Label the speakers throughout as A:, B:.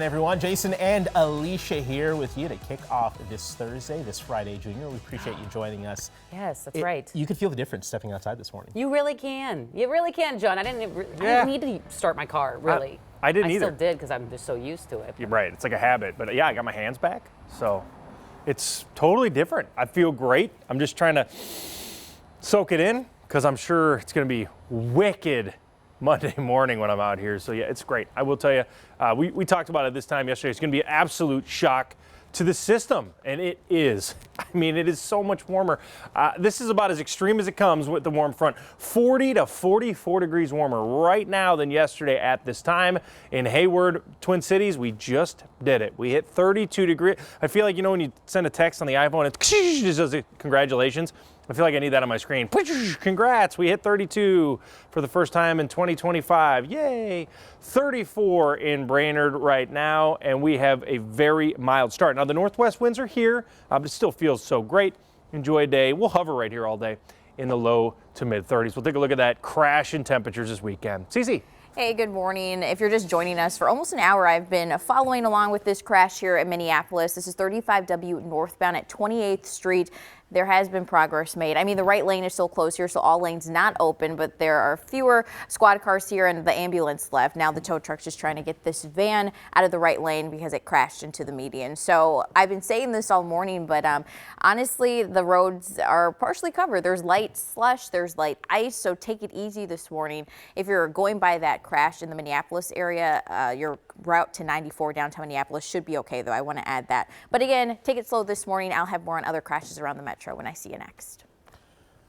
A: Everyone, Jason and Alicia here with you to kick off this Thursday, this Friday, Junior. We appreciate you joining us.
B: Yes, that's right.
A: You could feel the difference stepping outside this morning.
B: You really can. You really can, John. I didn't need to start my car, really.
C: I didn't either.
B: I still did because I'm just so used to it.
C: You're right. It's like a habit. But yeah, I got my hands back. So it's totally different. I feel great. I'm just trying to soak it in because I'm sure it's going to be wicked Monday morning when I'm out here. So yeah, it's great. I will tell you, we talked about it this time yesterday. It's going to be an absolute shock to the system, and it is. I mean, it is so much warmer. This is about as extreme as it comes with the warm front. 40 to 44 degrees warmer right now than yesterday at this time. In Hayward, Twin Cities, we just did it. We hit 32 degrees. I feel like, you know, when you send a text on the iPhone, it just says congratulations. I feel like I need that on my screen. Congrats, we hit 32 for the first time in 2025. Yay! 34 in Brainerd right now, and we have a very mild start. Now, the northwest winds are here, but it still feels so great. Enjoy a day. We'll hover right here all day in the low to mid 30s. We'll take a look at that crash in temperatures this weekend. Cece.
D: Hey, good morning. If you're just joining us, for almost an hour, I've been following along with this crash here in Minneapolis. This is 35W northbound at 28th Street. There has been progress made. I mean, the right lane is still closed here, so all lanes not open, but there are fewer squad cars here and the ambulance left. Now the tow truck's just trying to get this van out of the right lane because it crashed into the median. So I've been saying this all morning, but honestly, the roads are partially covered. There's light slush, there's light ice, so take it easy this morning. If you're going by that crash in the Minneapolis area, your route to 94 downtown Minneapolis should be okay, though. I want to add that. But again, take it slow this morning. I'll have more on other crashes around the metro when I see you next.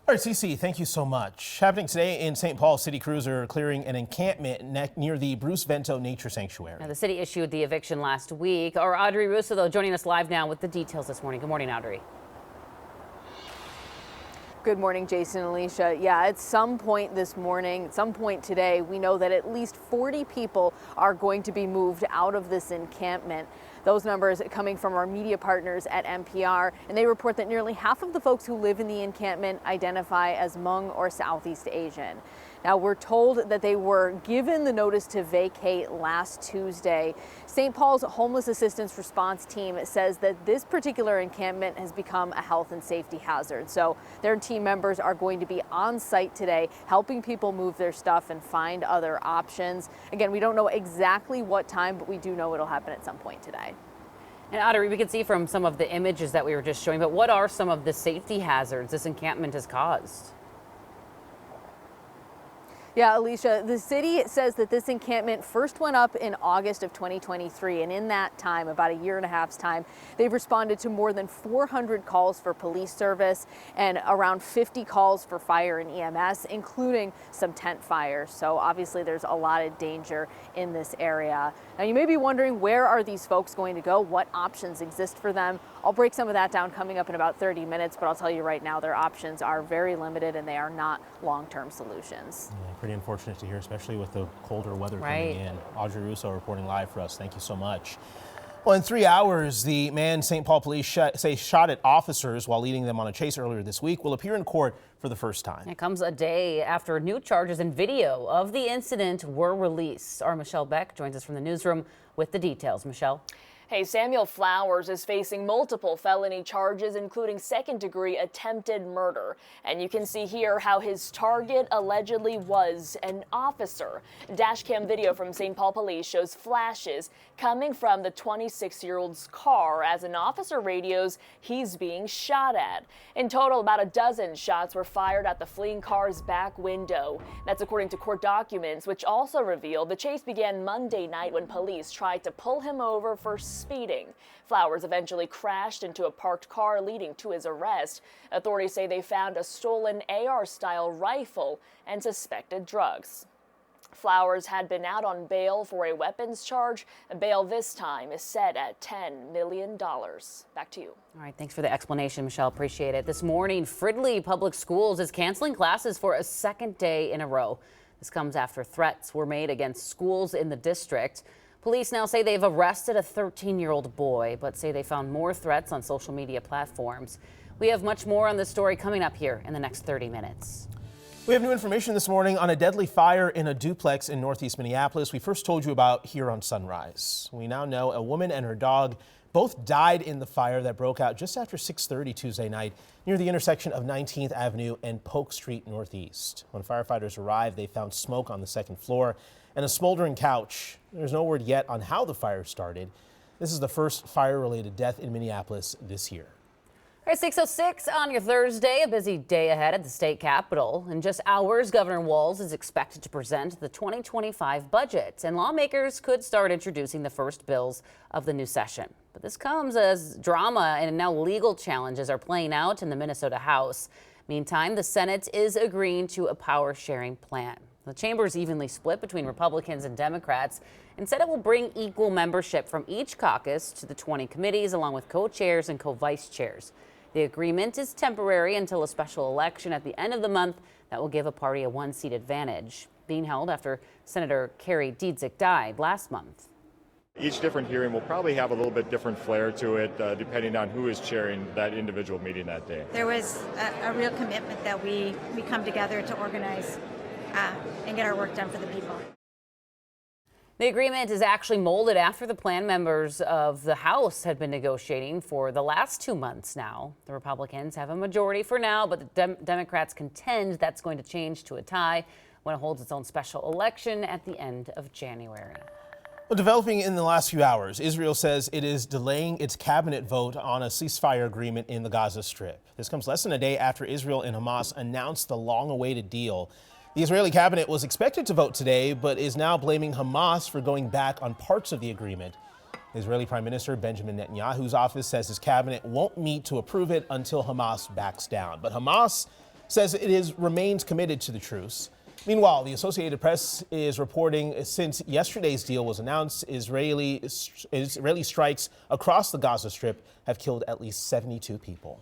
A: All right, Cece, thank you so much. Happening today in St. Paul, city crews are clearing an encampment near the Bruce Vento Nature Sanctuary.
B: Now, the city issued the eviction last week. Our Audrey Russo, though, joining us live now with the details this morning. Good morning, Audrey.
E: Good morning, Jason and Alicia. Yeah, at some point this morning, at some point today, we know that at least 40 people are going to be moved out of this encampment. Those numbers coming from our media partners at NPR, and they report that nearly half of the folks who live in the encampment identify as Hmong or Southeast Asian. Now, we're told that they were given the notice to vacate last Tuesday. St. Paul's Homeless Assistance Response Team says that this particular encampment has become a health and safety hazard. So their team members are going to be on site today, helping people move their stuff and find other options. Again, we don't know exactly what time, but we do know it'll happen at some point today.
B: And Audrey, we can see from some of the images that we were just showing, but what are some of the safety hazards this encampment has caused?
E: Yeah, Alicia, the city says that this encampment first went up in August of 2023, and in that time, about a year and a half's time, they've responded to more than 400 calls for police service and around 50 calls for fire and EMS, including some tent fires. So obviously there's a lot of danger in this area. Now you may be wondering, where are these folks going to go? What options exist for them? I'll break some of that down coming up in about 30 minutes, but I'll tell you right now, their options are very limited and they are not long-term solutions.
A: Yeah, pretty unfortunate to hear, especially with the colder weather coming in. Audrey Russo reporting live for us. Thank you so much. Well, in 3 hours, the man St. Paul police shot at officers while leading them on a chase earlier this week will appear in court for the first time.
B: It comes a day after new charges and video of the incident were released. Our Michelle Beck joins us from the newsroom with the details. Michelle.
F: Hey, Samuel Flowers is facing multiple felony charges, including second-degree attempted murder. And you can see here how his target allegedly was an officer. Dashcam video from St. Paul Police shows flashes coming from the 26-year-old's car as an officer radios he's being shot at. In total, about a dozen shots were fired at the fleeing car's back window. That's according to court documents, which also reveal the chase began Monday night when police tried to pull him over for speeding. Flowers eventually crashed into a parked car, leading to his arrest. Authorities say they found a stolen AR-style rifle and suspected drugs. Flowers had been out on bail for a weapons charge. Bail this time is set at $10 million. Back to you.
B: All right, thanks for the explanation, Michelle. Appreciate it. This morning, Fridley Public Schools is canceling classes for a second day in a row. This comes after threats were made against schools in the district. Police now say they've arrested a 13-year-old boy, but say they found more threats on social media platforms. We have much more on this story coming up here in the next 30 minutes.
A: We have new information this morning on a deadly fire in a duplex in northeast Minneapolis we first told you about here on Sunrise. We now know a woman and her dog both died in the fire that broke out just after 6:30 Tuesday night near the intersection of 19th Avenue and Polk Street Northeast. When firefighters arrived, they found smoke on the second floor and a smoldering couch. There's no word yet on how the fire started. This is the first fire-related death in Minneapolis this year.
B: All right, 6:06 on your Thursday, a busy day ahead at the state capitol. In just hours, Governor Walz is expected to present the 2025 budget, and lawmakers could start introducing the first bills of the new session. But this comes as drama and now legal challenges are playing out in the Minnesota House. Meantime, the Senate is agreeing to a power-sharing plan. The chamber is evenly split between Republicans and Democrats and said it will bring equal membership from each caucus to the 20 committees, along with co-chairs and co-vice chairs. The agreement is temporary until a special election at the end of the month that will give a party a one-seat advantage, being held after Senator Carrie Dietzick died last month.
G: Each different hearing will probably have a little bit different flair to it, depending on who is chairing that individual meeting that day.
H: There was a real commitment that we come together to organize and get our work done for the people.
B: The agreement is actually molded after the plan members of the House had been negotiating for the last 2 months now. The Republicans have a majority for now, but the Democrats contend that's going to change to a tie when it holds its own special election at the end of January.
A: Well, developing in the last few hours, Israel says it is delaying its cabinet vote on a ceasefire agreement in the Gaza Strip. This comes less than a day after Israel and Hamas announced the long-awaited deal. The Israeli cabinet was expected to vote today, but is now blaming Hamas for going back on parts of the agreement. Israeli Prime Minister Benjamin Netanyahu's office says his cabinet won't meet to approve it until Hamas backs down. But Hamas says it remains committed to the truce. Meanwhile, the Associated Press is reporting since yesterday's deal was announced, Israeli strikes across the Gaza Strip have killed at least 72 people.